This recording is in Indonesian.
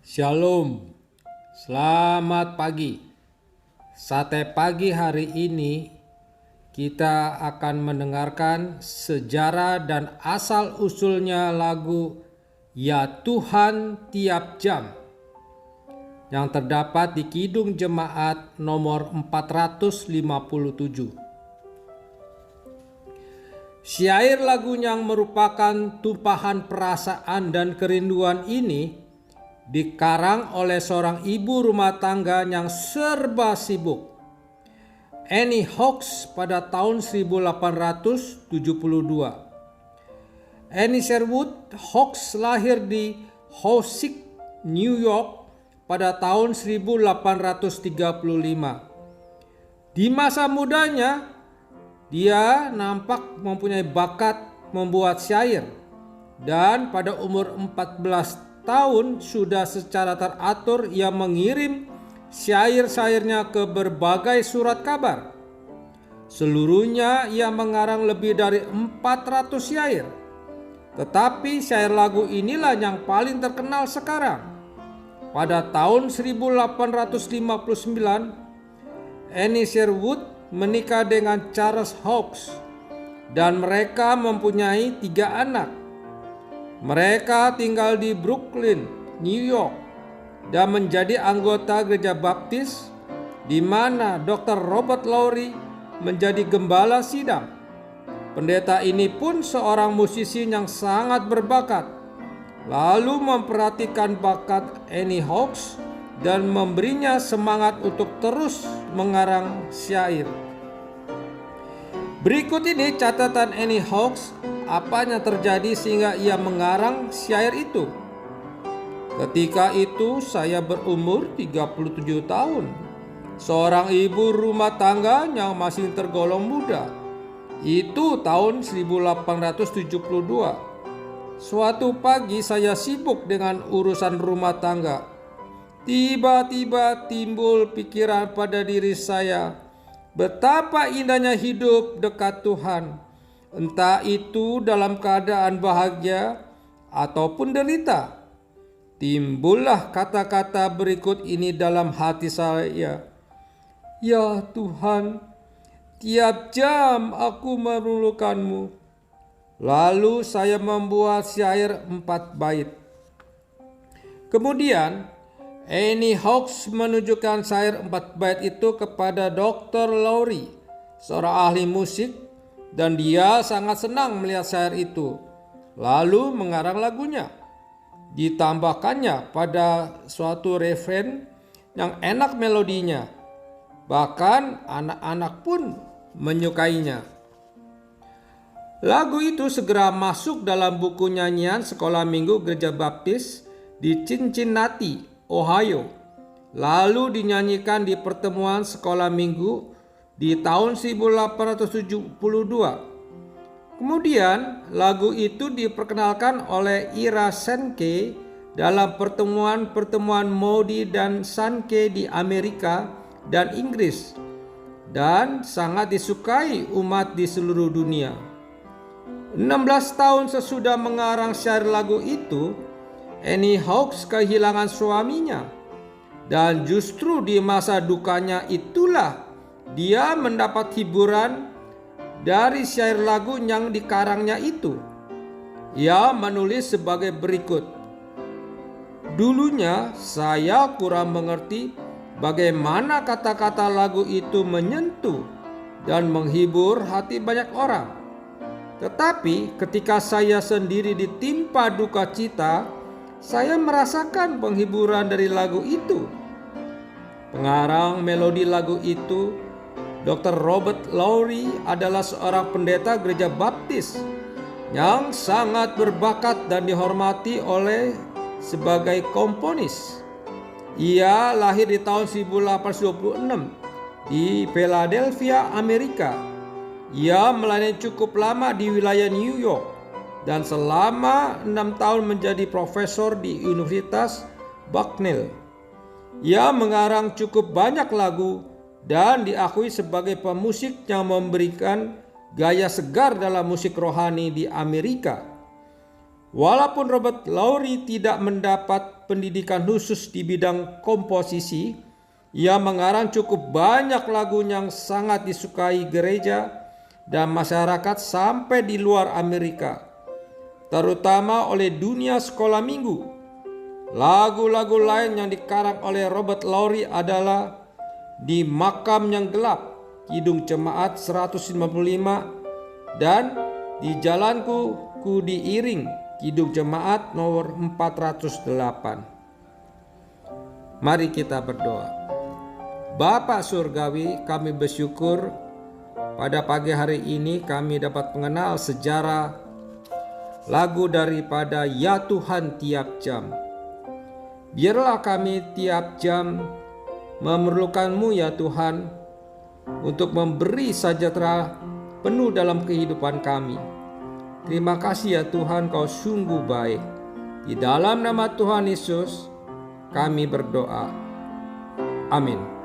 Shalom, selamat pagi. Sate pagi hari ini kita akan mendengarkan sejarah dan asal-usulnya lagu Ya Tuhan Tiap Jam yang terdapat di Kidung Jemaat nomor 457. Syair lagu yang merupakan tumpahan perasaan dan kerinduan ini dikarang oleh seorang ibu rumah tangga yang serba sibuk, Annie Hawkes, pada tahun 1872. Annie Sherwood Hawkes lahir di Hoosick, New York pada tahun 1835. Di masa mudanya, dia nampak mempunyai bakat membuat syair, dan pada umur 14 tahun sudah secara teratur ia mengirim syair-syairnya ke berbagai surat kabar. Seluruhnya ia mengarang lebih dari 400 syair. Tetapi syair lagu inilah yang paling terkenal sekarang. Pada tahun 1859, Annie Sherwood menikah dengan Charles Hawkes dan mereka mempunyai 3 anak. Mereka tinggal di Brooklyn, New York, dan menjadi anggota gereja baptis di mana Dr. Robert Lowry menjadi gembala sidang. Pendeta ini pun seorang musisi yang sangat berbakat, lalu memperhatikan bakat Annie Hawkes dan memberinya semangat untuk terus mengarang syair. Berikut ini catatan Annie Hawkes apa yang terjadi sehingga ia mengarang syair itu. Ketika itu saya berumur 37 tahun. Seorang ibu rumah tangga yang masih tergolong muda. Itu tahun 1872. Suatu pagi saya sibuk dengan urusan rumah tangga. Tiba-tiba timbul pikiran pada diri saya, betapa indahnya hidup dekat Tuhan. Entah itu dalam keadaan bahagia ataupun derita. Timbullah kata-kata berikut ini dalam hati saya. Ya Tuhan, tiap jam aku memerlukanmu. Lalu saya membuat syair 4 bait. Kemudian Annie Hawkes menunjukkan syair 4 bait itu kepada Dr. Lowry, seorang ahli musik, dan dia sangat senang melihat syair itu, lalu mengarang lagunya. Ditambahkannya pada suatu refren yang enak melodinya. Bahkan anak-anak pun menyukainya. Lagu itu segera masuk dalam buku nyanyian sekolah minggu gereja baptis di Cincinnati, Ohio. Lalu dinyanyikan di pertemuan sekolah minggu di tahun 1872. Kemudian lagu itu diperkenalkan oleh Ira Sankey dalam pertemuan-pertemuan Moody dan Sankey di Amerika dan Inggris, dan sangat disukai umat di seluruh dunia. 16 tahun sesudah mengarang syair lagu itu, Annie Hawkes kehilangan suaminya, dan justru di masa dukanya itulah dia mendapat hiburan dari syair lagu yang dikarangnya itu. Ia menulis sebagai berikut. Dulunya saya kurang mengerti bagaimana kata-kata lagu itu menyentuh dan menghibur hati banyak orang. Tetapi ketika saya sendiri ditimpa duka cita, saya merasakan penghiburan dari lagu itu. Pengarang melodi lagu itu, Dr. Robert Lowry, adalah seorang pendeta gereja baptis yang sangat berbakat dan dihormati oleh sebagai komponis. Ia lahir di tahun 1826 di Philadelphia, Amerika. Ia melayani cukup lama di wilayah New York dan selama 6 tahun menjadi profesor di Universitas Bucknell. Ia mengarang cukup banyak lagu dan diakui sebagai pemusik yang memberikan gaya segar dalam musik rohani di Amerika. Walaupun Robert Lowry tidak mendapat pendidikan khusus di bidang komposisi, ia mengarang cukup banyak lagu yang sangat disukai gereja dan masyarakat sampai di luar Amerika, terutama oleh dunia sekolah minggu. Lagu-lagu lain yang dikarang oleh Robert Lowry adalah Di Makam yang Gelap, Kidung Jemaat 155, dan Di Jalanku Ku Diiring, Kidung Jemaat nomor 408. Mari kita berdoa. Bapa Surgawi, kami bersyukur pada pagi hari ini kami dapat mengenal sejarah lagu daripada Ya Tuhan Tiap Jam. Biarlah kami tiap jam memerlukan-Mu ya Tuhan, untuk memberi sejahtera penuh dalam kehidupan kami. Terima kasih ya Tuhan, Kau sungguh baik. Di dalam nama Tuhan Yesus kami berdoa. Amin.